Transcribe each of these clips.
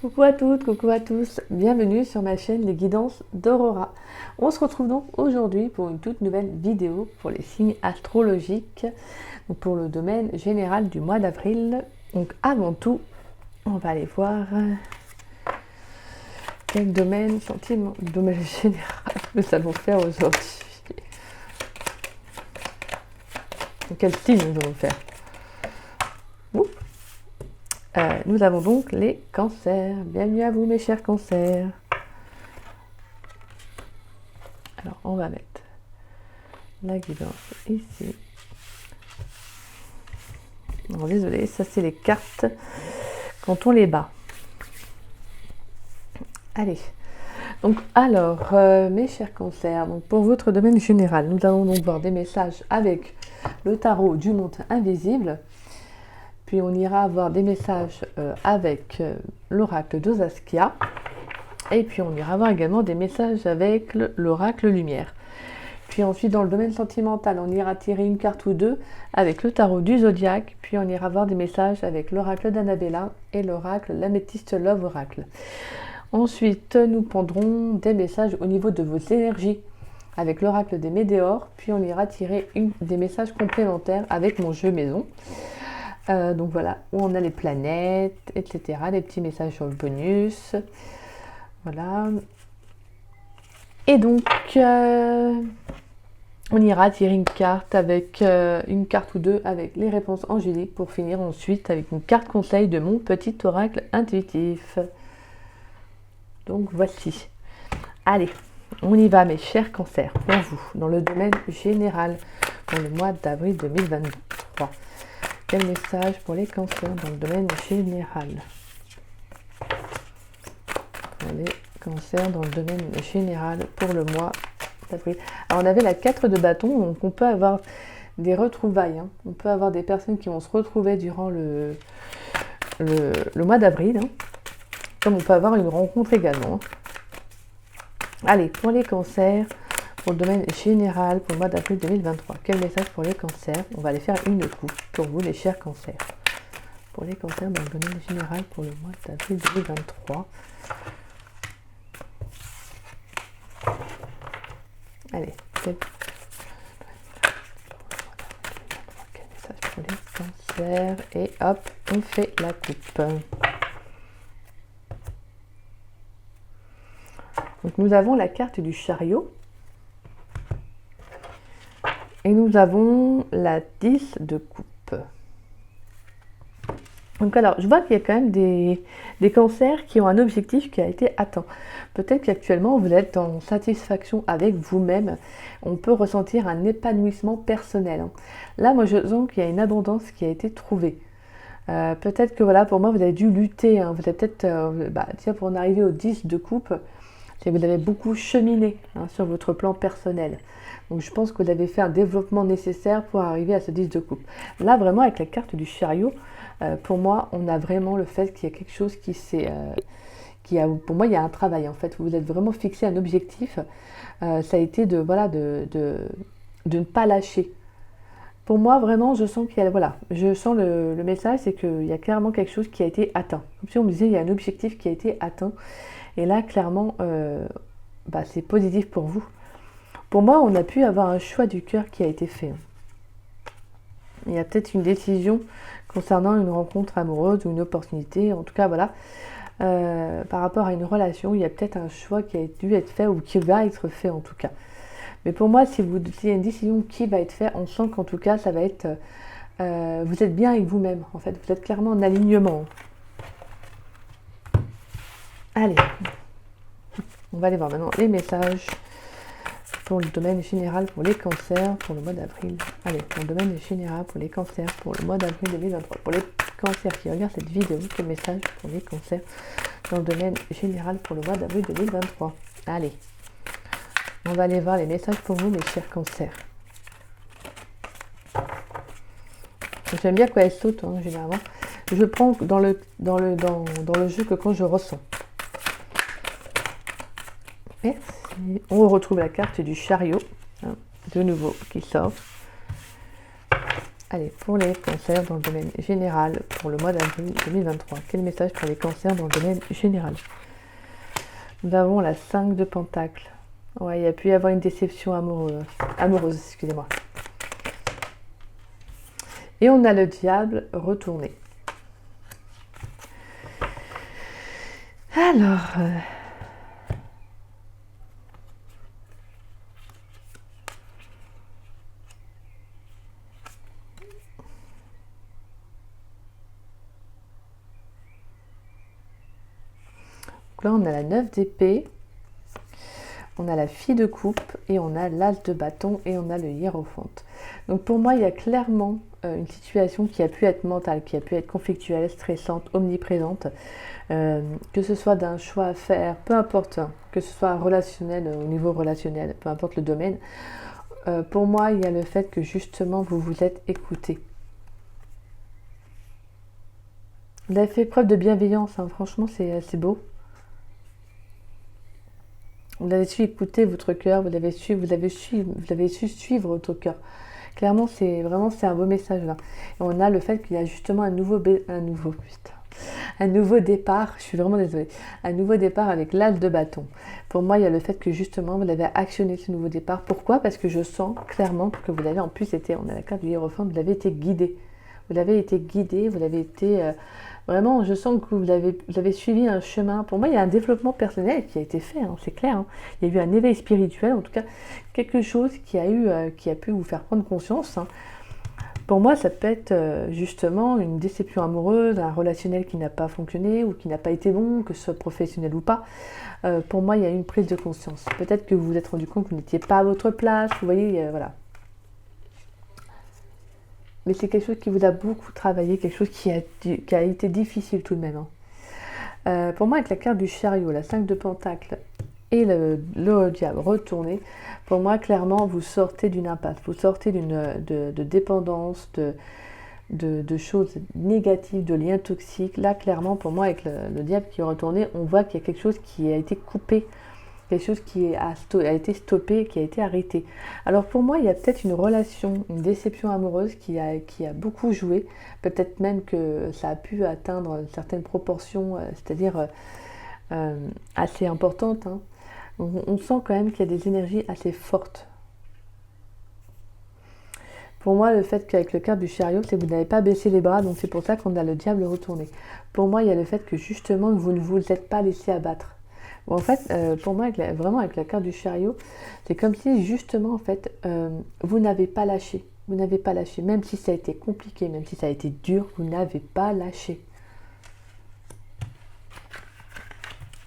Coucou à toutes, coucou à tous, bienvenue sur ma chaîne Les Guidances d'Aurora. On se retrouve donc aujourd'hui pour une toute nouvelle vidéo pour les signes astrologiques, donc pour le domaine général du mois d'avril. Donc avant tout, on va aller voir quel domaine général nous allons faire aujourd'hui. Quel signe nous allons faire. Nous avons donc les cancers. Bienvenue à vous mes chers cancers. Alors on va mettre la guidance ici. Non, désolé, ça c'est les cartes quand on les bat. Allez. Donc alors mes chers cancers, donc pour votre domaine général, nous allons donc voir des messages avec le tarot du monde invisible. Puis on ira voir des messages avec l'oracle de Saskia. Et puis on ira voir également des messages avec l'oracle lumière. Puis ensuite dans le domaine sentimental, on ira tirer une carte ou deux avec le tarot du zodiaque. Puis on ira voir des messages avec l'oracle d'Annabella et l'oracle l'Améthyste Love Oracle. Ensuite nous prendrons des messages au niveau de vos énergies avec l'oracle des météores. Puis on ira tirer des messages complémentaires avec mon jeu maison. Donc voilà, où on a les planètes, etc. Des petits messages sur le bonus. Voilà. Et donc, on ira tirer une carte avec une carte ou deux avec les réponses angéliques pour finir ensuite avec une carte conseil de mon petit oracle intuitif. Donc voici. Allez, on y va mes chers cancers, pour vous, dans le domaine général, pour le mois d'avril 2023. Quel message pour les cancers dans le domaine général? Pour les cancers dans le domaine général pour le mois d'avril. Alors on avait la 4 de bâton, donc on peut avoir des retrouvailles. On peut avoir des personnes qui vont se retrouver durant le mois d'avril. Comme on peut avoir une rencontre également. Allez, pour les cancers, pour le domaine général, pour le mois d'avril 2023. Quel message pour les cancers? On va aller faire une coupe pour vous, les chers cancers. Pour les cancers dans le domaine général, pour le mois d'avril 2023. Allez, quel message pour les cancers? Et hop, on fait la coupe. Donc nous avons la carte du chariot. Et nous avons la 10 de coupe. Donc alors, je vois qu'il y a quand même des cancers qui ont un objectif qui a été atteint. Peut-être qu'actuellement, vous êtes en satisfaction avec vous-même. On peut ressentir un épanouissement personnel. Là, moi, je sens qu'il y a une abondance qui a été trouvée. Peut-être que, voilà, pour moi, vous avez dû lutter. Vous avez peut-être, tiens, pour en arriver au 10 de coupe, c'est que vous avez beaucoup cheminé sur votre plan personnel. Donc je pense que vous avez fait un développement nécessaire pour arriver à ce 10 de coupe. Là vraiment avec la carte du chariot, pour moi on a vraiment le fait qu'il y a quelque chose qui s'est... pour moi il y a un travail en fait. Vous vous êtes vraiment fixé un objectif. Ça a été de ne pas lâcher. Pour moi vraiment je sens qu'il y a... Voilà, je sens le message, c'est qu'il y a clairement quelque chose qui a été atteint. Comme si on me disait il y a un objectif qui a été atteint. Et là clairement c'est positif pour vous. Pour moi, on a pu avoir un choix du cœur qui a été fait. Il y a peut-être une décision concernant une rencontre amoureuse ou une opportunité. En tout cas, voilà. Par rapport à une relation, il y a peut-être un choix qui a dû être fait ou qui va être fait en tout cas. Mais pour moi, s'il y a une décision qui va être faite, on sent qu'en tout cas, ça va être... vous êtes bien avec vous-même, en fait. Vous êtes clairement en alignement. Allez. On va aller voir maintenant les messages pour le domaine général pour les cancers pour le mois d'avril. Allez, pour le domaine général pour les cancers pour le mois d'avril 2023. Pour les cancers qui regardent cette vidéo, quel message pour les cancers dans le domaine général pour le mois d'avril 2023. Allez, on va aller voir les messages pour vous, mes chers cancers. J'aime bien quand elles sautent, généralement. Je prends dans le jeu que quand je ressens. Merci. On retrouve la carte du chariot, de nouveau, qui sort. Allez, pour les cancers dans le domaine général, pour le mois d'avril 2023, quel message pour les cancers dans le domaine général? Nous avons la 5 de Pentacles. Ouais, il y a pu y avoir une déception amoureuse, excusez-moi. Et on a le diable retourné. Alors... là, on a la 9 d'épée, on a la fille de coupe et on a l'as de bâton et on a le hiérophante. Donc pour moi, il y a clairement une situation qui a pu être mentale, qui a pu être conflictuelle, stressante, omniprésente, que ce soit d'un choix à faire, peu importe, que ce soit relationnel, au niveau relationnel, peu importe le domaine. Pour moi, il y a le fait que justement, vous vous êtes écouté. Vous avez fait preuve de bienveillance, hein. Franchement, c'est beau. Vous avez su écouter votre cœur, vous avez su suivre votre cœur. Clairement, c'est un beau message là. Et on a le fait qu'il y a justement un nouveau départ. Je suis vraiment désolée. Un nouveau départ avec l'as de bâton. Pour moi, il y a le fait que justement vous l'avez actionné ce nouveau départ. Pourquoi? Parce que je sens clairement que vous l'avez en plus été. On a la carte du hiérophante. Vous l'avez été guidé. Vous l'avez été guidé. Vous l'avez été vraiment. Je sens que vous avez suivi un chemin. Pour moi, il y a un développement personnel qui a été fait. Hein, c'est clair. Hein. Il y a eu un éveil spirituel. En tout cas, quelque chose qui a pu vous faire prendre conscience. Hein. Pour moi, ça peut être justement une déception amoureuse, un relationnel qui n'a pas fonctionné ou qui n'a pas été bon, que ce soit professionnel ou pas. Pour moi, il y a eu une prise de conscience. Peut-être que vous vous êtes rendu compte que vous n'étiez pas à votre place. Vous voyez, voilà. Mais c'est quelque chose qui vous a beaucoup travaillé, quelque chose qui a été difficile tout de même. Hein. Pour moi, avec la carte du chariot, la 5 de Pentacles et le diable retourné, pour moi, clairement, vous sortez d'une impasse, vous sortez de dépendance, de choses négatives, de liens toxiques. Là, clairement, pour moi, avec le diable qui est retourné, on voit qu'il y a quelque chose qui a été coupé, quelque chose qui a été stoppé, qui a été arrêté. Alors pour moi, il y a peut-être une relation, une déception amoureuse qui a beaucoup joué. Peut-être même que ça a pu atteindre certaines proportions, c'est-à-dire assez importantes. Hein. On sent quand même qu'il y a des énergies assez fortes. Pour moi, le fait qu'avec le carte du chariot, c'est que vous n'avez pas baissé les bras, donc c'est pour ça qu'on a le diable retourné. Pour moi, il y a le fait que justement, vous ne vous êtes pas laissé abattre. Bon, en fait, pour moi, vraiment avec la carte du chariot, c'est comme si justement, en fait, vous n'avez pas lâché. Vous n'avez pas lâché. Même si ça a été compliqué, même si ça a été dur, vous n'avez pas lâché.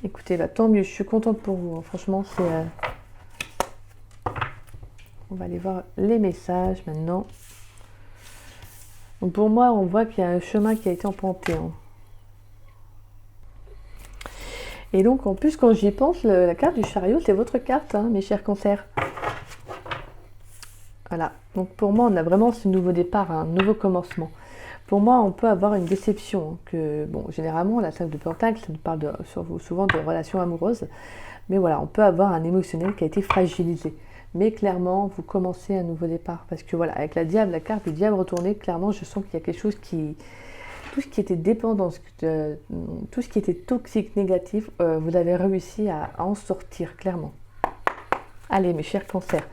Écoutez, bah, tant mieux, je suis contente pour vous. Hein. Franchement, c'est... On va aller voir les messages maintenant. Donc pour moi, on voit qu'il y a un chemin qui a été emprunté. Hein. Et donc, en plus, quand j'y pense, la carte du chariot, c'est votre carte, hein, mes chers cancers. Voilà. Donc pour moi, on a vraiment ce nouveau départ, un nouveau commencement. Pour moi, on peut avoir une déception. Hein, que, bon, généralement, la 5 de Pentacles, ça nous parle souvent de relations amoureuses. Mais voilà, on peut avoir un émotionnel qui a été fragilisé. Mais clairement, vous commencez un nouveau départ. Parce que voilà, avec la carte du diable retourné, clairement, je sens qu'il y a quelque chose qui... Tout ce qui était dépendance, tout ce qui était toxique, négatif, vous avez réussi à en sortir, clairement. Allez, mes chers cancers,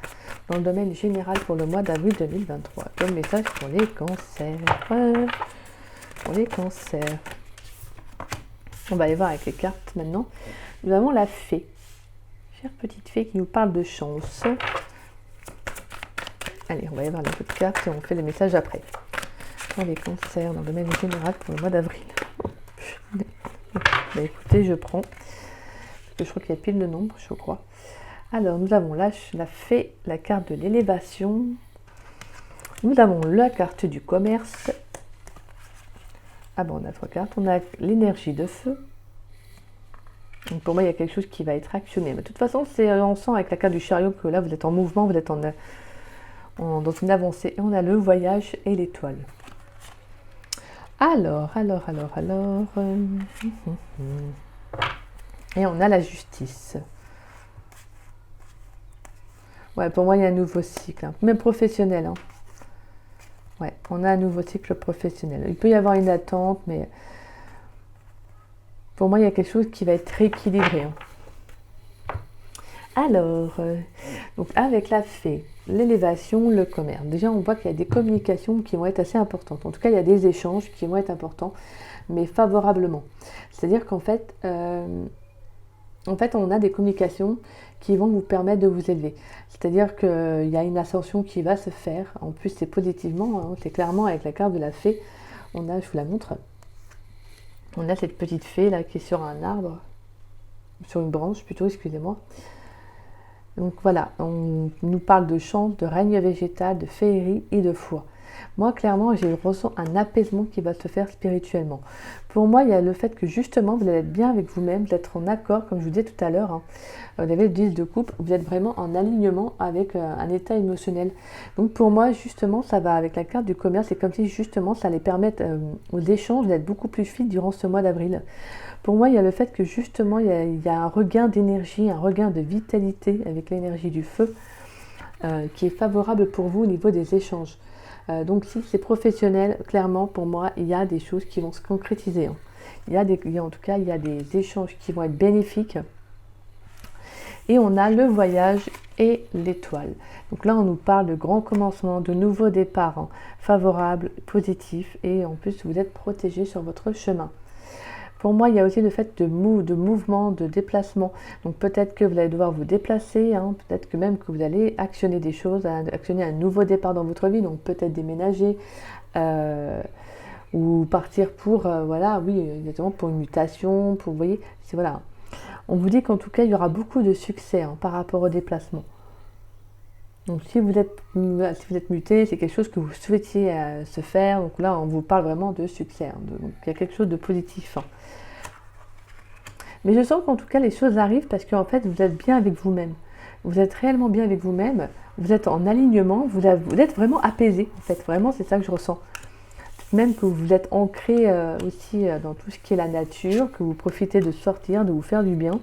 dans le domaine général pour le mois d'avril 2023, quel message pour les cancers? Pour les cancers. On va aller voir avec les cartes maintenant. Nous avons la fée. Chère petite fée qui nous parle de chance. Allez, on va aller voir les autres cartes et on fait les messages après. Pour les cancers dans le domaine général pour le mois d'avril. Bah écoutez, je prends. Parce que je crois qu'il y a pile de nombre, je crois. Alors, nous avons la fée, la carte de l'élévation. Nous avons la carte du commerce. Ah bon, on a 3 cartes. On a l'énergie de feu. Donc pour moi, il y a quelque chose qui va être actionné. Mais de toute façon, on sent avec la carte du chariot que là, vous êtes en mouvement, vous êtes dans une avancée. Et on a le voyage et l'étoile. Alors. Et on a la justice. Ouais, pour moi, il y a un nouveau cycle. Hein. Même professionnel. Hein. Ouais, on a un nouveau cycle professionnel. Il peut y avoir une attente, mais pour moi, il y a quelque chose qui va être rééquilibré. Alors, donc avec la fée, l'élévation, le commerce. Déjà, on voit qu'il y a des communications qui vont être assez importantes. En tout cas, il y a des échanges qui vont être importants, mais favorablement. C'est-à-dire qu'en fait, on a des communications qui vont vous permettre de vous élever. C'est-à-dire qu'il y a une ascension qui va se faire. En plus, c'est positivement, hein, c'est clairement avec la carte de la fée. Je vous la montre, on a cette petite fée là qui est sur un arbre, sur une branche plutôt, excusez-moi. Donc voilà, on nous parle de chance, de règne végétal, de féerie et de foi. Moi, clairement, je ressens un apaisement qui va se faire spirituellement. Pour moi, il y a le fait que justement, vous allez être bien avec vous-même, d'être en accord, comme je vous disais tout à l'heure. Vous avez le 10 de coupe, vous êtes vraiment en alignement avec un état émotionnel. Donc pour moi, justement, ça va avec la carte du commerce. C'est comme si justement, ça allait permettre aux échanges d'être beaucoup plus fluides durant ce mois d'avril. Pour moi, il y a le fait que justement, il y a un regain d'énergie, un regain de vitalité avec l'énergie du feu qui est favorable pour vous au niveau des échanges. Donc si c'est professionnel, clairement, pour moi, il y a des choses qui vont se concrétiser. En tout cas, il y a des échanges qui vont être bénéfiques. Et on a le voyage et l'étoile. Donc là, on nous parle de grands commencements, de nouveaux départs favorables, positifs. Et en plus, vous êtes protégé sur votre chemin. Pour moi, il y a aussi le fait de mouvement, de déplacement. Donc peut-être que vous allez devoir vous déplacer, peut-être que même que vous allez actionner des choses, actionner un nouveau départ dans votre vie, donc peut-être déménager ou partir pour, exactement, pour une mutation, pour, vous voyez, voilà. On vous dit qu'en tout cas, il y aura beaucoup de succès par rapport au déplacement. Donc si vous êtes muté, c'est quelque chose que vous souhaitiez se faire. Donc là, on vous parle vraiment de succès. Donc il y a quelque chose de positif. Mais je sens qu'en tout cas, les choses arrivent parce qu'en fait, vous êtes bien avec vous-même. Vous êtes réellement bien avec vous-même. Vous êtes en alignement. Vous êtes vraiment apaisé. En fait, vraiment, c'est ça que je ressens. Même que vous êtes ancré aussi dans tout ce qui est la nature, que vous profitez de sortir, de vous faire du bien.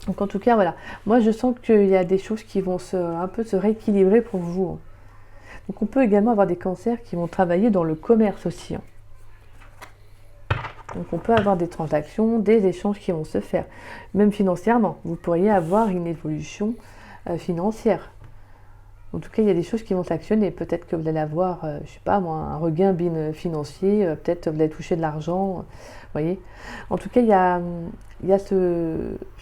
Donc en tout cas, voilà. Moi, je sens qu'il y a des choses qui vont un peu se rééquilibrer pour vous. Donc on peut également avoir des cancers qui vont travailler dans le commerce aussi. Donc on peut avoir des transactions, des échanges qui vont se faire. Même financièrement, vous pourriez avoir une évolution financière. En tout cas, il y a des choses qui vont s'actionner. Peut-être que vous allez avoir, je ne sais pas moi, un regain financier. Peut-être que vous allez toucher de l'argent. Vous voyez. En tout cas, il y a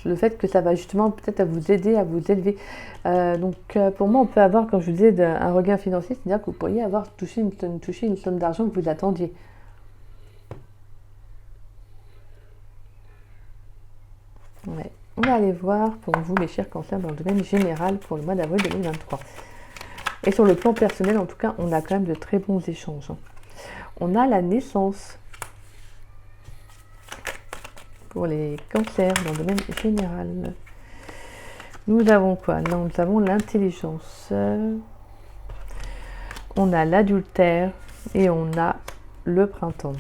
le fait que ça va justement peut-être vous aider à vous élever. Donc pour moi, on peut avoir, comme je vous disais, un regain financier. C'est-à-dire que vous pourriez avoir touché une somme d'argent que vous attendiez. Ouais. On va aller voir pour vous, mes chers cancers, dans le domaine général pour le mois d'avril 2023. Et sur le plan personnel, en tout cas, on a quand même de très bons échanges. On a la naissance pour les cancers dans le domaine général. Nous avons quoi? Nous avons l'intelligence. On a l'adultère et on a le printemps.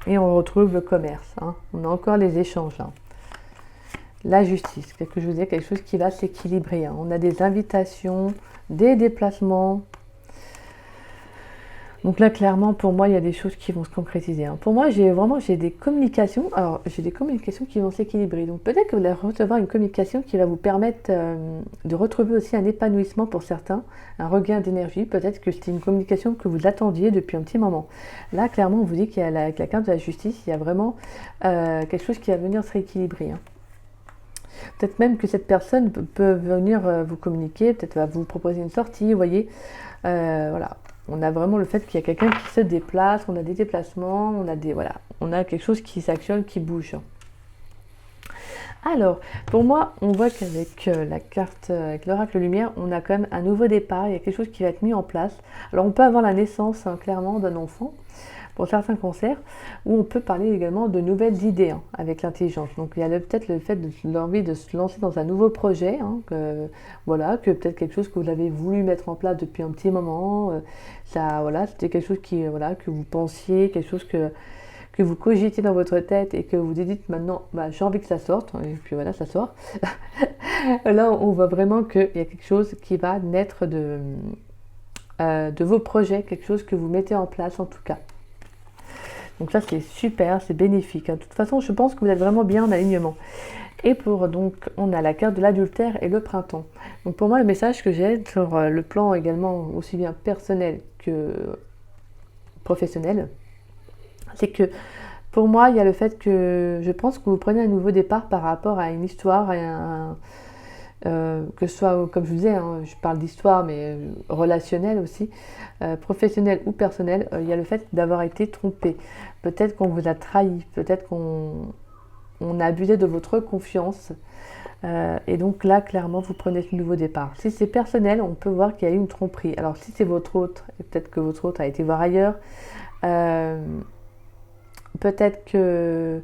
Et on retrouve le commerce. On a encore les échanges. La justice, je vous dis, quelque chose qui va s'équilibrer. On a des invitations, des déplacements. Donc là, clairement, pour moi, il y a des choses qui vont se concrétiser. Pour moi, j'ai des communications. Alors, j'ai des communications qui vont s'équilibrer. Donc peut-être que vous allez recevoir une communication qui va vous permettre de retrouver aussi un épanouissement pour certains, un regain d'énergie. Peut-être que c'est une communication que vous attendiez depuis un petit moment. Là, clairement, on vous dit qu'avec la carte de la justice, il y a vraiment quelque chose qui va venir se rééquilibrer. Peut-être même que cette personne peut venir vous communiquer, peut-être va vous proposer une sortie, vous voyez. Voilà. On a vraiment le fait qu'il y a quelqu'un qui se déplace, on a des déplacements, on a quelque chose qui s'actionne, qui bouge. Alors, pour moi, on voit qu'avec la carte, avec l'oracle lumière, on a quand même un nouveau départ, il y a quelque chose qui va être mis en place. Alors, on peut avoir la naissance, clairement, d'un enfant, pour certains cancers, où on peut parler également de nouvelles idées avec l'intelligence. Donc il y a peut-être le fait de l'envie de se lancer dans un nouveau projet, que peut-être quelque chose que vous avez voulu mettre en place depuis un petit moment. C'était quelque chose que vous pensiez, quelque chose que vous cogitez dans votre tête et que vous dites maintenant, j'ai envie que ça sorte, et puis voilà, ça sort. Là, on voit vraiment qu'il y a quelque chose qui va naître de vos projets, quelque chose que vous mettez en place en tout cas. Donc ça c'est super, c'est bénéfique. De toute façon, je pense que vous êtes vraiment bien en alignement. Et donc, on a la carte de l'adultère et le printemps. Donc pour moi, le message que j'ai sur le plan également aussi bien personnel que professionnel, c'est que pour moi, il y a le fait que je pense que vous prenez un nouveau départ par rapport à une histoire, que ce soit, comme je vous disais, hein, je parle d'histoire, mais relationnelle aussi, professionnelle ou personnelle, il y a le fait d'avoir été trompé. Peut-être qu'on vous a trahi, peut-être qu'on a abusé de votre confiance. Et donc là, clairement, vous prenez ce nouveau départ. Si c'est personnel, on peut voir qu'il y a eu une tromperie. Alors si c'est votre hôte, et peut-être que votre hôte a été voir ailleurs, peut-être que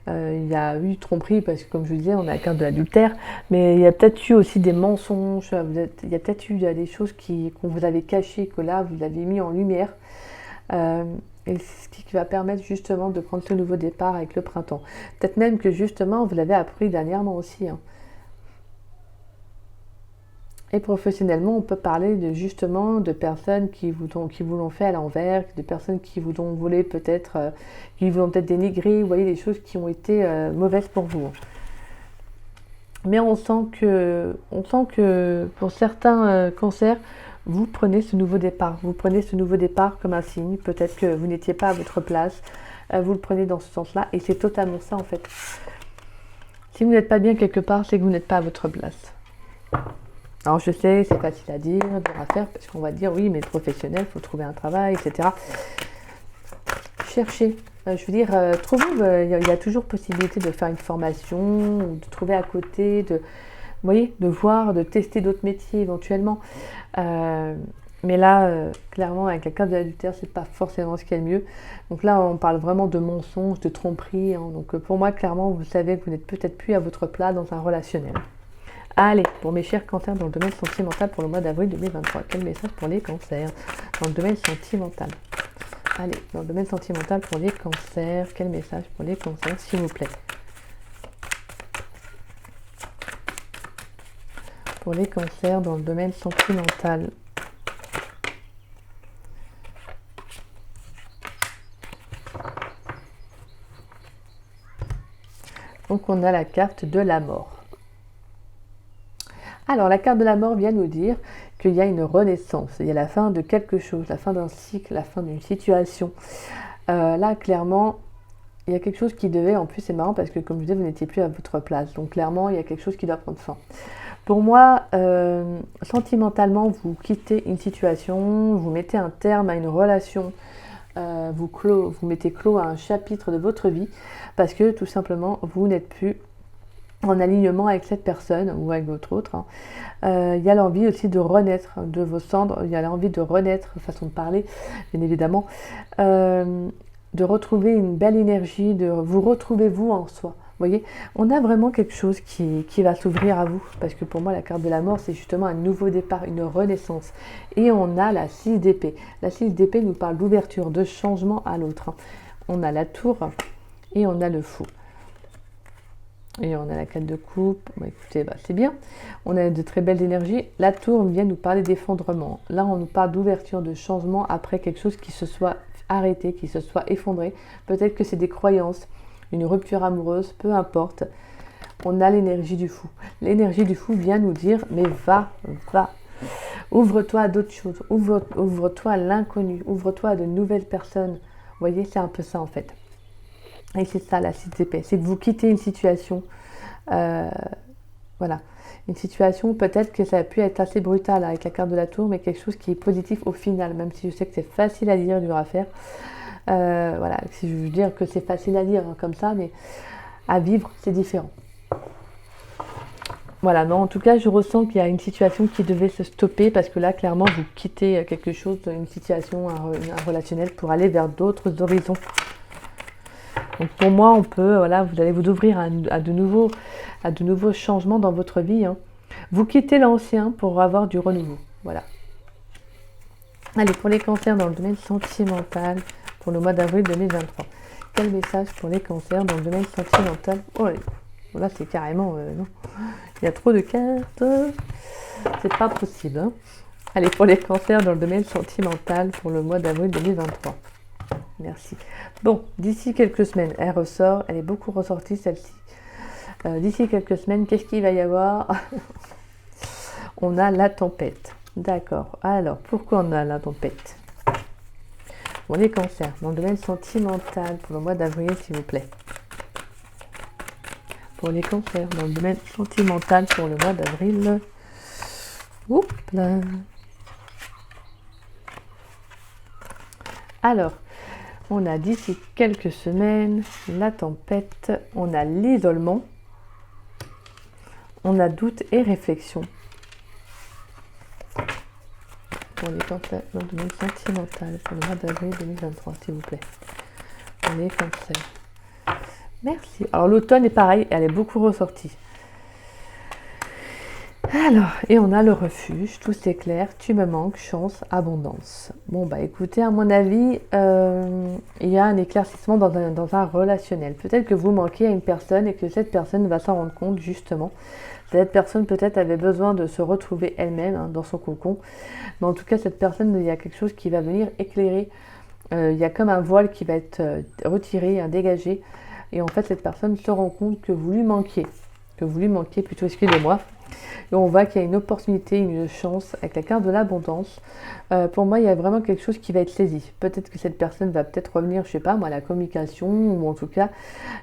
il y a eu tromperie, parce que comme je vous disais, on a la carte de l'adultère, mais il y a peut-être eu aussi des mensonges, il y a peut-être eu des choses qu'on vous avait cachées, que là, vous avez mis en lumière. Et c'est ce qui va permettre justement de prendre ce nouveau départ avec le printemps. Peut-être même que justement, vous l'avez appris dernièrement aussi. Hein. Et professionnellement, on peut parler justement de personnes qui vous l'ont fait à l'envers, de personnes qui vous ont volé peut-être, qui vous ont peut-être dénigré, vous voyez, des choses qui ont été mauvaises pour vous. Mais on sent que pour certains cancers, vous prenez ce nouveau départ. Vous prenez ce nouveau départ comme un signe. Peut-être que vous n'étiez pas à votre place. Vous le prenez dans ce sens-là. Et c'est totalement ça, en fait. Si vous n'êtes pas bien quelque part, c'est que vous n'êtes pas à votre place. Alors, je sais, c'est facile à dire, dur à faire, parce qu'on va dire, oui, mais professionnel, il faut trouver un travail, etc. Cherchez. Je veux dire, trouvez, il y a toujours possibilité de faire une formation, ou de trouver à côté, vous voyez, de voir, de tester d'autres métiers éventuellement. Mais là, clairement, avec la carte de l'adultère, c'est pas forcément ce qu'il y a de mieux. Donc là, on parle vraiment de mensonges, de tromperie. Hein. Donc pour moi, clairement, vous savez que vous n'êtes peut-être plus à votre place dans un relationnel. Allez, pour mes chers cancers dans le domaine sentimental pour le mois d'avril 2023, quel message pour les cancers dans le domaine sentimental? Allez, dans le domaine sentimental pour les cancers, quel message pour les cancers, s'il vous plaît? Pour les cancers dans le domaine sentimental. Donc on a la carte de la mort. Alors la carte de la mort vient nous dire qu'il y a une renaissance, il y a la fin de quelque chose, la fin d'un cycle, la fin d'une situation. Là clairement, il y a quelque chose qui devait, en plus c'est marrant parce que comme je disais, vous n'étiez plus à votre place. Donc clairement, il y a quelque chose qui doit prendre fin. Pour moi, sentimentalement, vous quittez une situation, vous mettez un terme à une relation, vous mettez clos à un chapitre de votre vie parce que tout simplement, vous n'êtes plus en alignement avec cette personne ou avec votre autre. Hein. Il y a l'envie aussi de renaître de vos cendres, il y a l'envie de renaître, façon de parler, bien évidemment, de retrouver une belle énergie, de vous retrouver vous en soi. Vous voyez, on a vraiment quelque chose qui va s'ouvrir à vous. Parce que pour moi, la carte de la mort, c'est justement un nouveau départ, une renaissance. Et on a la 6 d'épée. La 6 d'épée nous parle d'ouverture, de changement à l'autre. Hein. On a la tour et on a le fou. Et on a la 4 de coupe. Bon, écoutez, c'est bien. On a de très belles énergies. La tour vient nous parler d'effondrement. Là, on nous parle d'ouverture, de changement après quelque chose qui se soit arrêté, qui se soit effondré. Peut-être que c'est des croyances, une rupture amoureuse, peu importe. On a l'énergie du fou. L'énergie du fou vient nous dire, mais va. Ouvre-toi à d'autres choses. Ouvre-toi à l'inconnu. Ouvre-toi à de nouvelles personnes. Vous voyez, c'est un peu ça en fait. Et c'est ça la 6 d'épée. C'est que vous quittez une situation. Voilà. Une situation, peut-être que ça a pu être assez brutal avec la carte de la tour, mais quelque chose qui est positif au final, même si je sais que c'est facile à dire, dur à faire. Voilà, si je veux dire que c'est facile à dire comme ça, mais à vivre, c'est différent. Voilà, non, en tout cas, je ressens qu'il y a une situation qui devait se stopper parce que là, clairement, vous quittez quelque chose, une situation, un relationnel pour aller vers d'autres horizons. Donc pour moi, on peut, voilà, vous allez vous ouvrir à de nouveaux changements dans votre vie. Hein. Vous quittez l'ancien pour avoir du renouveau. Voilà. Allez, pour les cancers dans le domaine sentimental, pour le mois d'avril 2023. Quel message pour les cancers dans le domaine sentimental? Oh, là, c'est carrément... non. Il y a trop de cartes. C'est pas possible. Hein. Allez, pour les cancers dans le domaine sentimental pour le mois d'avril 2023. Merci. Bon, d'ici quelques semaines, elle ressort. Elle est beaucoup ressortie, celle-ci. D'ici quelques semaines, qu'est-ce qu'il va y avoir? On a la tempête. D'accord. Alors, pourquoi on a la tempête? Bon, les cancers, dans le domaine sentimental, pour le mois d'avril, s'il vous plaît. Pour les cancers, dans le domaine sentimental, pour le mois d'avril. Oups là. Alors, on a d'ici quelques semaines la tempête, on a l'isolement, on a doute et réflexion. Pour les cancers dans le domaine sentimental, pour le mois d'avril 2023, s'il vous plaît. Pour les cancers. Merci. Alors l'automne est pareil, elle est beaucoup ressortie. Alors, et on a le refuge, tout c'est clair, tu me manques, chance, abondance. Bon bah écoutez, à mon avis, il y a un éclaircissement dans un relationnel. Peut-être que vous manquez à une personne et que cette personne va s'en rendre compte justement. Cette personne peut-être avait besoin de se retrouver elle-même dans son cocon. Mais en tout cas, cette personne, il y a quelque chose qui va venir éclairer. Il y a comme un voile qui va être retiré, dégagé. Et en fait, cette personne se rend compte que vous lui manquiez. Plutôt, excusez-moi. Et on voit qu'il y a une opportunité, une chance avec la carte de l'abondance. Pour moi, il y a vraiment quelque chose qui va être saisi. Peut-être que cette personne va peut-être revenir, je sais pas moi, à la communication, ou en tout cas,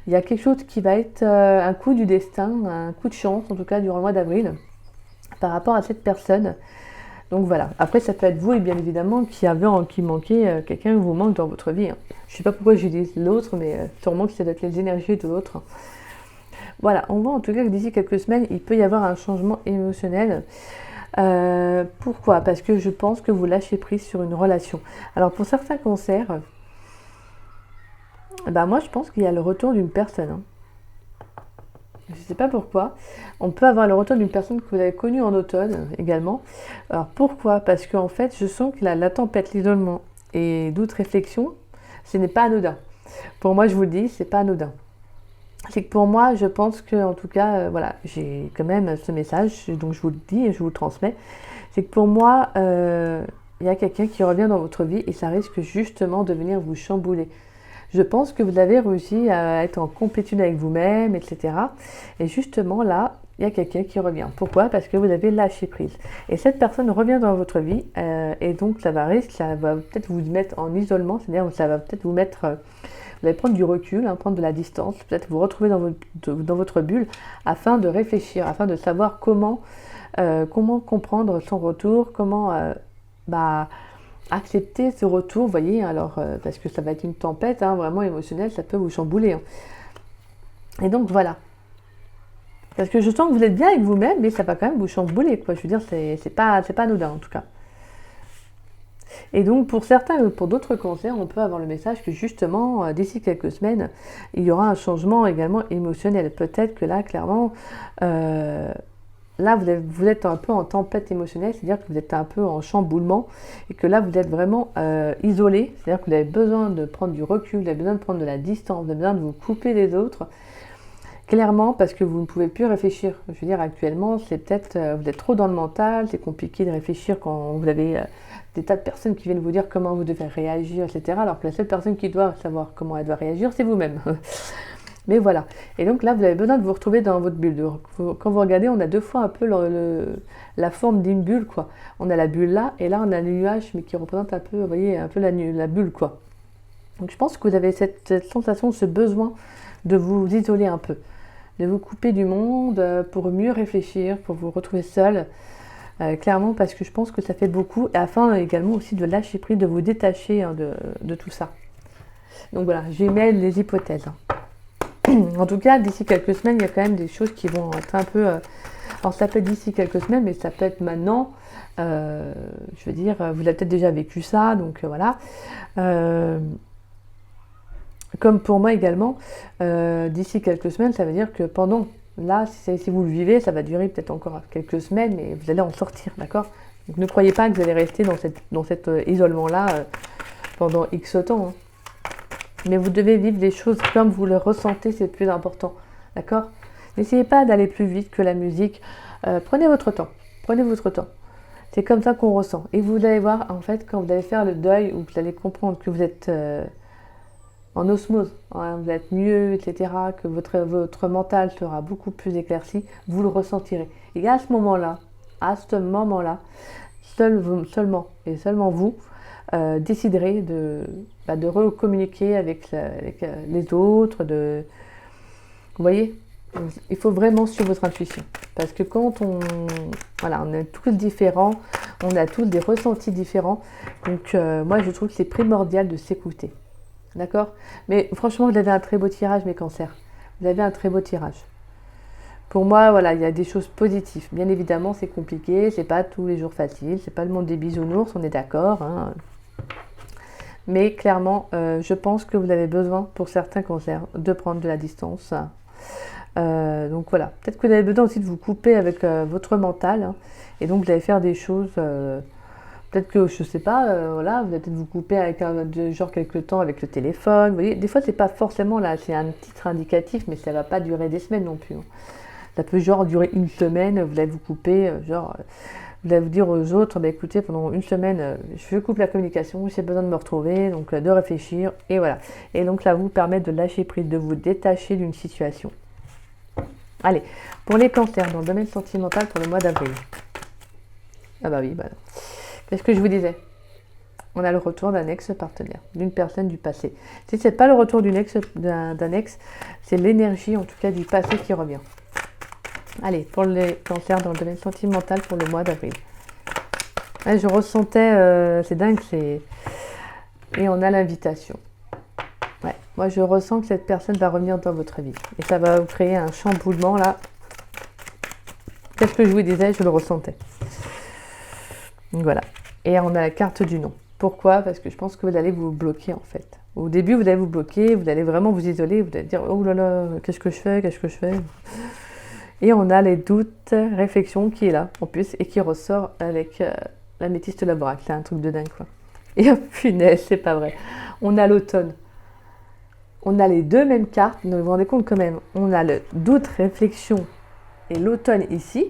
il y a quelque chose qui va être un coup du destin, un coup de chance, en tout cas durant le mois d'avril, par rapport à cette personne. Donc voilà. Après, ça peut être vous, et bien évidemment, qui manquait quelqu'un qui vous manque dans votre vie. Je sais pas pourquoi je dis l'autre, mais sûrement que ça doit être les énergies de l'autre. Voilà, on voit en tout cas que d'ici quelques semaines, il peut y avoir un changement émotionnel. Pourquoi? Parce que je pense que vous lâchez prise sur une relation. Alors pour certains cancers, moi je pense qu'il y a le retour d'une personne. Je ne sais pas pourquoi. On peut avoir le retour d'une personne que vous avez connue en automne également. Alors pourquoi? Parce qu'en fait, je sens que la tempête, l'isolement et doute, réflexion, ce n'est pas anodin. Pour moi, je vous le dis, c'est pas anodin. C'est que pour moi, je pense que, en tout cas, voilà, j'ai quand même ce message, donc je vous le dis et je vous le transmets. C'est que pour moi, il y a quelqu'un qui revient dans votre vie et ça risque justement de venir vous chambouler. Je pense que vous avez réussi à être en complétude avec vous-même, etc. Et justement, là, il y a quelqu'un qui revient. Pourquoi? Parce que vous avez lâché prise. Et cette personne revient dans votre vie et donc ça va peut-être vous mettre en isolement, c'est-à-dire que ça va peut-être vous mettre... Vous allez prendre du recul, prendre de la distance, peut-être vous retrouver dans votre bulle afin de réfléchir, afin de savoir comment comprendre son retour, comment accepter ce retour, vous voyez, alors parce que ça va être une tempête vraiment émotionnelle, ça peut vous chambouler. Et donc voilà. Parce que je sens que vous êtes bien avec vous-même, mais ça va quand même vous chambouler, quoi. Je veux dire, c'est pas anodin en tout cas. Et donc pour certains, pour d'autres cancers, on peut avoir le message que justement, d'ici quelques semaines, il y aura un changement également émotionnel. Peut-être que là, clairement, là vous êtes un peu en tempête émotionnelle, c'est-à-dire que vous êtes un peu en chamboulement et que là vous êtes vraiment isolé, c'est-à-dire que vous avez besoin de prendre du recul, vous avez besoin de prendre de la distance, vous avez besoin de vous couper des autres. Clairement, parce que vous ne pouvez plus réfléchir. Je veux dire, actuellement, c'est peut-être, vous êtes trop dans le mental, c'est compliqué de réfléchir quand vous avez des tas de personnes qui viennent vous dire comment vous devez réagir, etc. Alors que la seule personne qui doit savoir comment elle doit réagir, c'est vous-même. Mais voilà. Et donc là, vous avez besoin de vous retrouver dans votre bulle. Quand vous regardez, on a deux fois un peu la forme d'une bulle, quoi. On a la bulle là, et là, on a le nuage, mais qui représente un peu, vous voyez, un peu la bulle, quoi. Donc je pense que vous avez cette sensation, ce besoin de vous isoler un peu, de vous couper du monde pour mieux réfléchir, pour vous retrouver seul, clairement parce que je pense que ça fait beaucoup, et afin également aussi de lâcher prise, de vous détacher de tout ça. Donc voilà, j'émets les hypothèses. En tout cas, d'ici quelques semaines, il y a quand même des choses qui vont être un peu... alors ça peut être d'ici quelques semaines, mais ça peut être maintenant. Je veux dire, vous avez peut-être déjà vécu ça, donc voilà. Comme pour moi également, d'ici quelques semaines, ça veut dire que pendant, là, si vous le vivez, ça va durer peut-être encore quelques semaines, mais vous allez en sortir, d'accord? Donc ne croyez pas que vous allez rester dans cet isolement-là pendant X temps. Mais vous devez vivre des choses comme vous le ressentez, c'est le plus important, d'accord? N'essayez pas d'aller plus vite que la musique. Prenez votre temps, prenez votre temps. C'est comme ça qu'on ressent. Et vous allez voir, en fait, quand vous allez faire le deuil, ou vous allez comprendre que vous êtes en osmose, hein, vous êtes mieux, etc., que votre mental sera beaucoup plus éclairci, vous le ressentirez. Et à ce moment-là, seulement et seulement vous déciderez de recommuniquer avec les autres. Vous voyez, il faut vraiment suivre votre intuition. Parce que quand on est tous différents, on a tous des ressentis différents. Donc moi, je trouve que c'est primordial de s'écouter. D'accord? Mais franchement, vous avez un très beau tirage, mes cancers. Vous avez un très beau tirage. Pour moi, voilà, il y a des choses positives. Bien évidemment, c'est compliqué, c'est pas tous les jours facile, c'est pas le monde des bisounours, on est d'accord. Hein. Mais clairement, je pense que vous avez besoin, pour certains cancers, de prendre de la distance. Donc voilà, peut-être que vous avez besoin aussi de vous couper avec votre mental. Hein, et donc vous allez faire des choses... peut-être que, je sais pas, voilà, vous allez peut-être vous couper avec genre quelques temps avec le téléphone. Vous voyez, des fois, c'est pas forcément là, c'est un titre indicatif, mais ça va pas durer des semaines non plus. Hein. Ça peut genre durer une semaine, vous allez vous couper, vous allez vous dire aux autres, bah, écoutez, pendant une semaine, je coupe la communication, j'ai besoin de me retrouver, donc de réfléchir, et voilà. Et donc ça vous permet de lâcher prise, de vous détacher d'une situation. Allez, pour les cancers, dans le domaine sentimental pour le mois d'avril. Ah bah oui, bah. Qu'est-ce que je vous disais? On a le retour d'un ex-partenaire, d'une personne du passé. Si ce n'est pas le retour d'un ex, c'est l'énergie, en tout cas, du passé qui revient. Allez, pour les cancers dans le domaine sentimental pour le mois d'avril. Je ressentais, c'est dingue, et on a l'invitation. Ouais, moi, je ressens que cette personne va revenir dans votre vie. Et ça va vous créer un chamboulement, là. Qu'est-ce que je vous disais? Je le ressentais. Donc, voilà. Et on a la carte du non. Pourquoi? Parce que je pense que vous allez vous bloquer, en fait. Au début, vous allez vous bloquer, vous allez vraiment vous isoler, vous allez dire « Oh là là, qu'est-ce que je fais? Qu'est-ce que je fais ?» Et on a les doutes, réflexion qui est là, en plus, et qui ressort avec l'améthyste laboraque. C'est un truc de dingue, quoi. Et oh, punaise, c'est pas vrai. On a l'automne. On a les deux mêmes cartes, donc vous vous rendez compte quand même. On a le doute, réflexion et l'automne ici.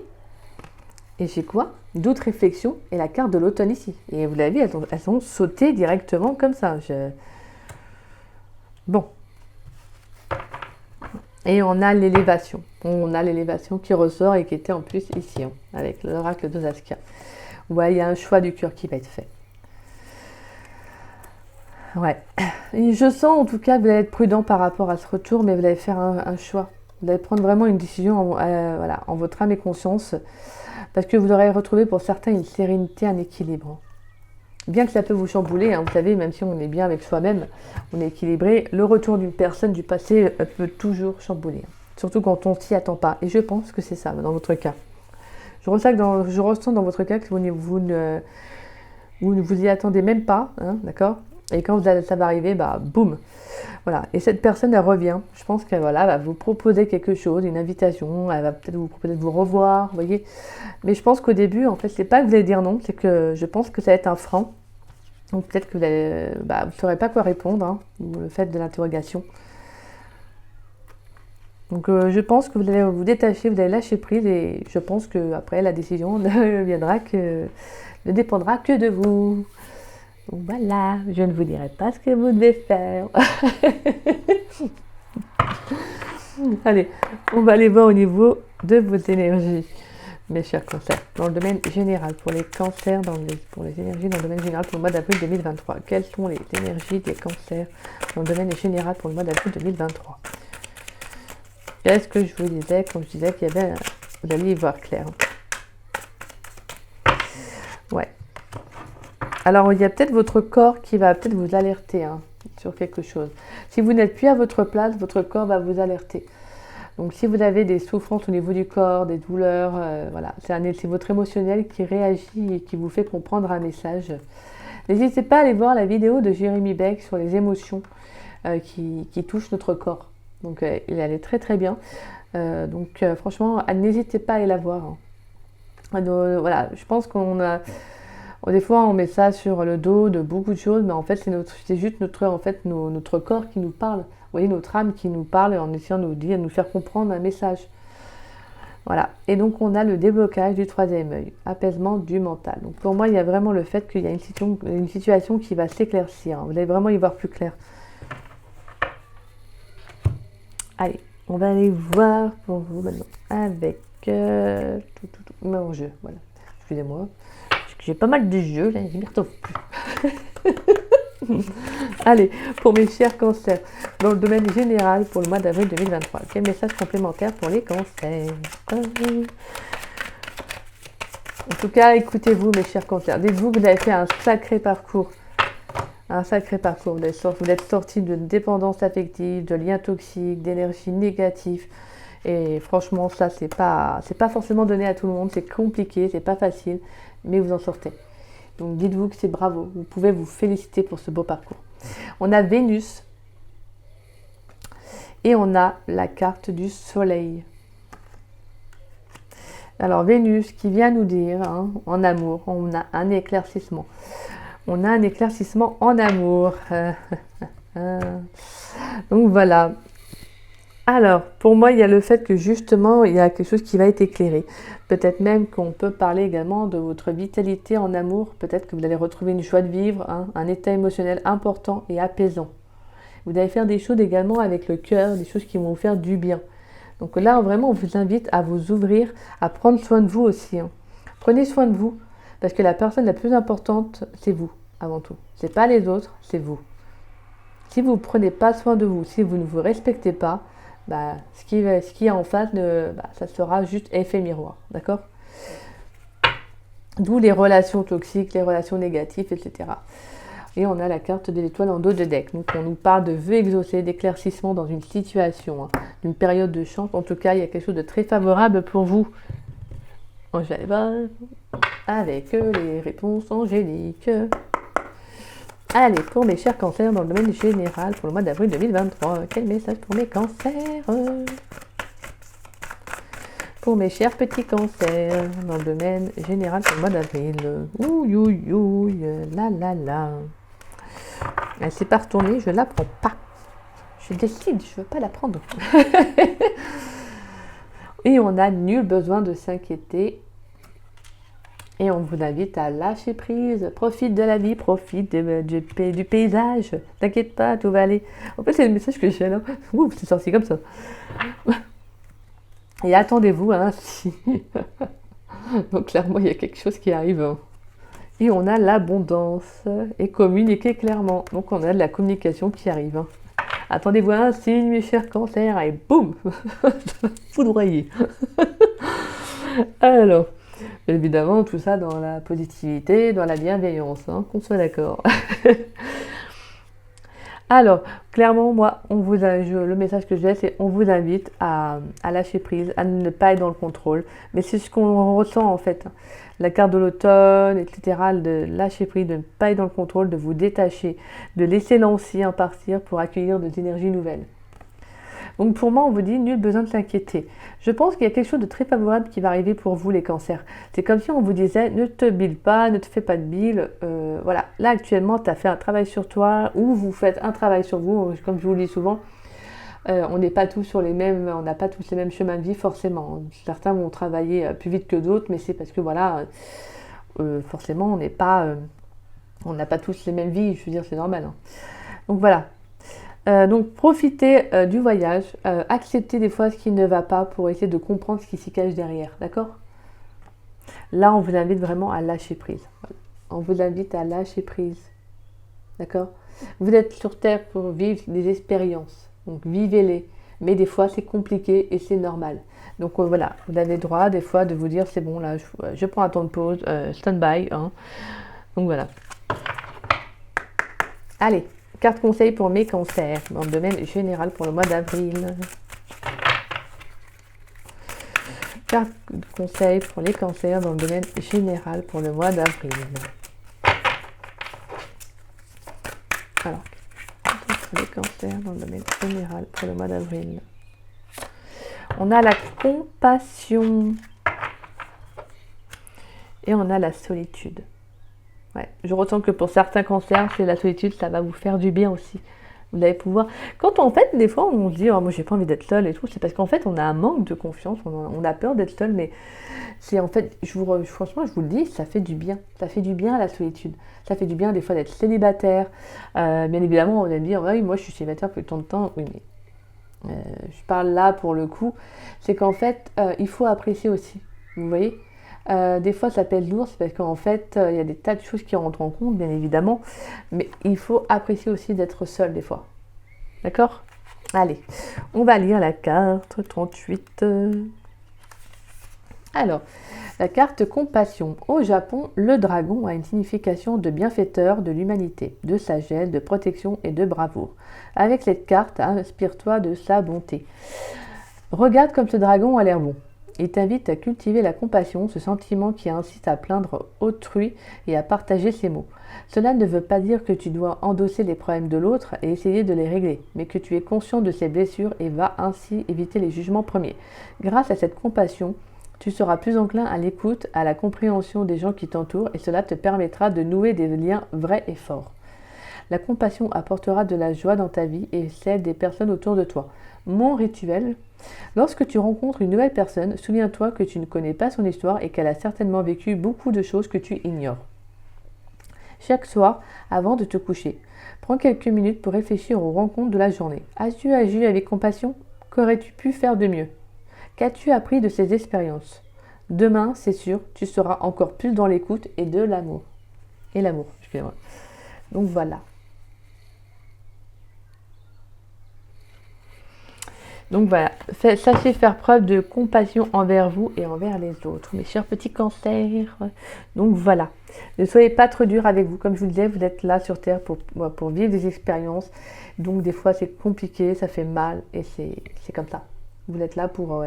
Et j'ai quoi? Doute, réflexion et la carte de l'automne ici. Et vous l'avez vu, elles ont sauté directement comme ça. Bon. Et on a l'élévation. On a l'élévation qui ressort et qui était en plus ici, hein, avec l'oracle de Saskia. Ouais, il y a un choix du cœur qui va être fait. Ouais. Et je sens en tout cas que vous allez être prudent par rapport à ce retour, mais vous allez faire un choix. Vous allez prendre vraiment une décision en votre âme et conscience, parce que vous aurez retrouvé pour certains une sérénité, un équilibre. Bien que ça peut vous chambouler, hein, vous savez, même si on est bien avec soi-même, on est équilibré, le retour d'une personne du passé peut toujours chambouler. Surtout quand on s'y attend pas. Et je pense que c'est ça dans votre cas. Je ressens dans votre cas que vous ne vous y attendez même pas, hein, d'accord? Et quand ça va arriver, bah boum. Voilà. Et cette personne, elle revient. Je pense qu'elle va vous proposer quelque chose, une invitation. Elle va peut-être vous proposer de vous revoir, vous voyez. Mais je pense qu'au début, en fait, c'est pas que vous allez dire non, c'est que je pense que ça va être un frein. Donc peut-être que vous ne saurez pas quoi répondre, hein, le fait de l'interrogation. Donc je pense que vous allez vous détacher, vous allez lâcher prise, et je pense qu'après la décision ne dépendra que de vous. Donc voilà, je ne vous dirai pas ce que vous devez faire. Allez, on va aller voir au niveau de vos énergies, mes chers cancers, dans le domaine général, pour les cancers, pour les énergies dans le domaine général pour le mois d'avril 2023. Quelles sont les énergies des cancers dans le domaine général pour le mois d'avril 2023? Qu'est-ce que je vous disais quand je disais qu'il y avait... Vous alliez y voir clair. Ouais. Alors, il y a peut-être votre corps qui va peut-être vous alerter sur quelque chose. Si vous n'êtes plus à votre place, votre corps va vous alerter. Donc, si vous avez des souffrances au niveau du corps, des douleurs, voilà, c'est votre émotionnel qui réagit et qui vous fait comprendre un message. N'hésitez pas à aller voir la vidéo de Jérémy Beck sur les émotions qui touchent notre corps. Donc, il allait très très bien. Franchement, n'hésitez pas à aller la voir. Voilà, je pense qu'on a... Des fois, on met ça sur le dos de beaucoup de choses, mais en fait, c'est juste notre corps qui nous parle. Vous voyez, notre âme qui nous parle en essayant de nous faire comprendre un message. Voilà. Et donc, on a le déblocage du troisième œil, apaisement du mental. Donc, pour moi, il y a vraiment le fait qu'il y a une situation qui va s'éclaircir. Vous allez vraiment y voir plus clair. Allez, on va aller voir pour vous maintenant avec mon jeu. Voilà. Excusez-moi. J'ai pas mal de jeux, là, je ne m'y retrouve plus. Allez, pour mes chers cancers, dans le domaine général pour le mois d'avril 2023, quel message complémentaire pour les cancers? En tout cas, écoutez-vous, mes chers cancers. Dites-vous que vous avez fait un sacré parcours. Un sacré parcours. Vous êtes sorti de dépendance affective, de liens toxiques, d'énergie négative. Et franchement, ça, c'est pas forcément donné à tout le monde. C'est compliqué, c'est pas facile, mais vous en sortez. Donc dites-vous que c'est bravo. Vous pouvez vous féliciter pour ce beau parcours. On a Vénus et on a la carte du soleil. Alors Vénus qui vient nous dire, hein, en amour, on a un éclaircissement. On a un éclaircissement en amour. Donc voilà. Alors, pour moi, il y a le fait que justement, il y a quelque chose qui va être éclairé. Peut-être même qu'on peut parler également de votre vitalité en amour. Peut-être que vous allez retrouver une joie de vivre, hein, un état émotionnel important et apaisant. Vous allez faire des choses également avec le cœur, des choses qui vont vous faire du bien. Donc là, vraiment, on vous invite à vous ouvrir, à prendre soin de vous aussi. Hein. Prenez soin de vous, parce que la personne la plus importante, c'est vous, avant tout. Ce n'est pas les autres, c'est vous. Si vous ne prenez pas soin de vous, si vous ne vous respectez pas, bah, ce qui est en face, ça sera juste effet miroir, d'accord? D'où les relations toxiques, les relations négatives, etc. Et on a la carte de l'étoile en dos de deck. Donc on nous parle de vœux exaucés, d'éclaircissement dans une situation, hein, d'une période de chance. En tout cas, il y a quelque chose de très favorable pour vous. Je vais aller voir avec les réponses angéliques. Allez, pour mes chers cancers dans le domaine général pour le mois d'avril 2023, quel message pour mes cancers? Pour mes chers petits cancers dans le domaine général pour le mois d'avril. Ouh, ouh, ouh, la la la. Elle s'est pas retournée, je la prends pas. Je décide, je veux pas la prendre. Et on n'a nul besoin de s'inquiéter. Et on vous invite à lâcher prise, profite de la vie, profite du paysage. T'inquiète pas, tout va aller. En fait, c'est le message que j'ai là. Ouh, c'est sorti comme ça. Et attendez-vous, hein, si. Donc clairement, il y a quelque chose qui arrive. Hein. Et on a l'abondance. Et communiquer clairement. Donc on a de la communication qui arrive. Hein. Attendez-vous à un signe, mes chers cancers. Et boum, foudroyé. Alors. Évidemment, tout ça dans la positivité, dans la bienveillance, hein, qu'on soit d'accord. Alors, clairement, moi, le message que j'ai, c'est on vous invite à lâcher prise, à ne pas être dans le contrôle. Mais c'est ce qu'on ressent en fait. La carte de l'automne, etc., de lâcher prise, de ne pas être dans le contrôle, de vous détacher, de laisser l'ancien partir pour accueillir des énergies nouvelles. Donc pour moi, on vous dit, nul besoin de s'inquiéter. Je pense qu'il y a quelque chose de très favorable qui va arriver pour vous, les cancers. C'est comme si on vous disait, ne te bile pas, ne te fais pas de bile. Voilà, là actuellement, tu as fait un travail sur toi ou vous faites un travail sur vous. Comme je vous le dis souvent, on n'est pas tous sur les mêmes, on n'a pas tous les mêmes chemins de vie forcément. Certains vont travailler plus vite que d'autres, mais c'est parce que voilà, forcément, on n'a pas tous les mêmes vies. Je veux dire, c'est normal. Hein. Donc voilà. Donc profitez du voyage, acceptez des fois ce qui ne va pas pour essayer de comprendre ce qui s'y cache derrière, d'accord? Là, on vous invite vraiment à lâcher prise. Voilà. On vous invite à lâcher prise, d'accord? Vous êtes sur Terre pour vivre des expériences, donc vivez-les. Mais des fois, c'est compliqué et c'est normal. Donc voilà, vous avez le droit des fois de vous dire, c'est bon, là, je prends un temps de pause, stand-by. Hein. Donc voilà. Allez. Carte conseil pour mes cancers dans le domaine général pour le mois d'avril. Carte conseil pour les cancers dans le domaine général pour le mois d'avril. Alors, pour les cancers dans le domaine général pour le mois d'avril. On a la compassion et on a la solitude. Ouais, je ressens que pour certains cancers, c'est la solitude, ça va vous faire du bien aussi. Vous allez pouvoir. Quand en fait, des fois, on se dit, oh, moi, j'ai pas envie d'être seule et tout, c'est parce qu'en fait, on a un manque de confiance, on a peur d'être seul, mais c'est en fait, franchement, je vous le dis, ça fait du bien. Ça fait du bien à la solitude. Ça fait du bien des fois d'être célibataire. Bien évidemment, on va me dire, oui, moi, je suis célibataire depuis tant de temps. Oui, mais je parle là pour le coup, c'est qu'en fait, il faut apprécier aussi. Vous voyez, des fois, ça pèse lourd, c'est parce qu'en fait, il y a des tas de choses qui rentrent en compte, bien évidemment, mais il faut apprécier aussi d'être seul des fois. D'accord? Allez, on va lire la carte 38. Alors, la carte compassion. Au Japon, le dragon a une signification de bienfaiteur de l'humanité, de sagesse, de protection et de bravoure. Avec cette carte, inspire-toi de sa bonté. Regarde comme ce dragon a l'air bon. Il t'invite à cultiver la compassion, ce sentiment qui incite à plaindre autrui et à partager ses maux. Cela ne veut pas dire que tu dois endosser les problèmes de l'autre et essayer de les régler, mais que tu es conscient de ses blessures et vas ainsi éviter les jugements premiers. Grâce à cette compassion, tu seras plus enclin à l'écoute, à la compréhension des gens qui t'entourent et cela te permettra de nouer des liens vrais et forts. La compassion apportera de la joie dans ta vie et celle des personnes autour de toi. Mon rituel: lorsque tu rencontres une nouvelle personne, souviens-toi que tu ne connais pas son histoire et qu'elle a certainement vécu beaucoup de choses que tu ignores. Chaque soir, avant de te coucher, prends quelques minutes pour réfléchir aux rencontres de la journée. As-tu agi avec compassion? Qu'aurais-tu pu faire de mieux? Qu'as-tu appris de ces expériences? Demain, c'est sûr, tu seras encore plus dans l'écoute et de l'amour. Et l'amour, excusez-moi. Donc voilà. Donc voilà, sachez faire preuve de compassion envers vous et envers les autres, mes chers petits cancers. Donc voilà, ne soyez pas trop dur avec vous. Comme je vous le disais, vous êtes là sur Terre pour vivre des expériences. Donc des fois, c'est compliqué, ça fait mal et c'est comme ça. Vous êtes là pour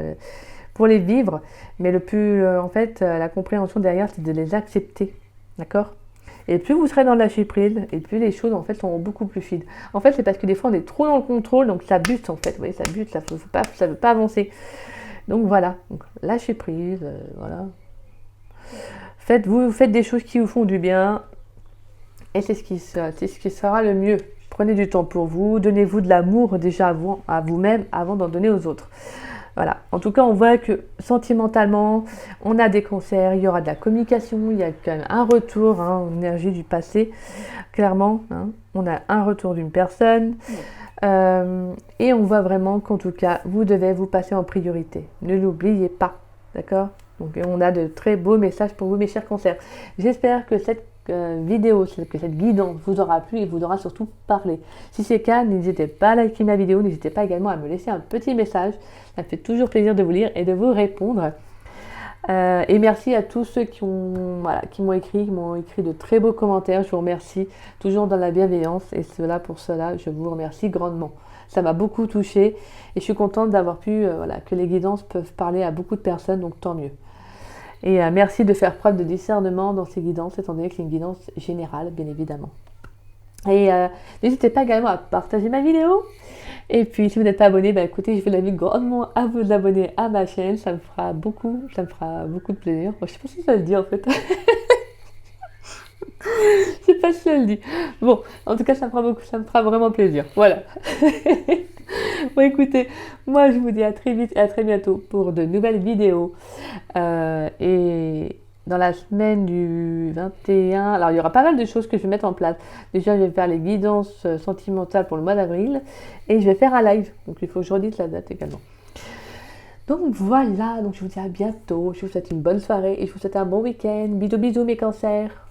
les vivre. Mais le plus, en fait, la compréhension derrière, c'est de les accepter. D'accord? Et plus vous serez dans le lâcher prise, et plus les choses en fait sont beaucoup plus fluides. En fait, c'est parce que des fois on est trop dans le contrôle, donc ça bute en fait. Vous voyez, ça bute, ça veut pas avancer. Donc voilà, donc, lâcher prise, voilà. Faites des choses qui vous font du bien, et c'est ce qui sera le mieux. Prenez du temps pour vous, donnez-vous de l'amour déjà à vous-même avant d'en donner aux autres. Voilà. En tout cas, on voit que sentimentalement, on a des cancers, il y aura de la communication, il y a quand même un retour, énergie du passé, clairement. On a un retour d'une personne. Et on voit vraiment qu'en tout cas, vous devez vous passer en priorité. Ne l'oubliez pas. D'accord? Donc, on a de très beaux messages pour vous, mes chers cancers. J'espère que cette vidéo, que cette guidance vous aura plu et vous aura surtout parlé. Si c'est le cas, n'hésitez pas à liker ma vidéo, n'hésitez pas également à me laisser un petit message. Ça me fait toujours plaisir de vous lire et de vous répondre. Et merci à tous ceux qui m'ont écrit de très beaux commentaires. Je vous remercie, toujours dans la bienveillance, et pour cela, je vous remercie grandement. Ça m'a beaucoup touchée et je suis contente d'avoir pu, que les guidances peuvent parler à beaucoup de personnes, donc tant mieux. Et merci de faire preuve de discernement dans ces guidances, étant donné que c'est une guidance générale, bien évidemment. Et n'hésitez pas également à partager ma vidéo. Et puis, si vous n'êtes pas abonné, écoutez, je vous invite grandement à vous abonner à ma chaîne. Ça me fera beaucoup de plaisir. Je ne sais pas si ça se dit en fait. Je sais pas si ça le dit. Bon, en tout cas, ça me fera vraiment plaisir. Voilà. Bon, écoutez, moi je vous dis à très vite et à très bientôt pour de nouvelles vidéos. Et dans la semaine du 21, alors il y aura pas mal de choses que je vais mettre en place. Déjà, je vais faire les guidances sentimentales pour le mois d'avril et je vais faire un live. Donc il faut que je redise la date également. Donc voilà, donc je vous dis à bientôt. Je vous souhaite une bonne soirée et je vous souhaite un bon week-end. Bisous bisous mes cancers.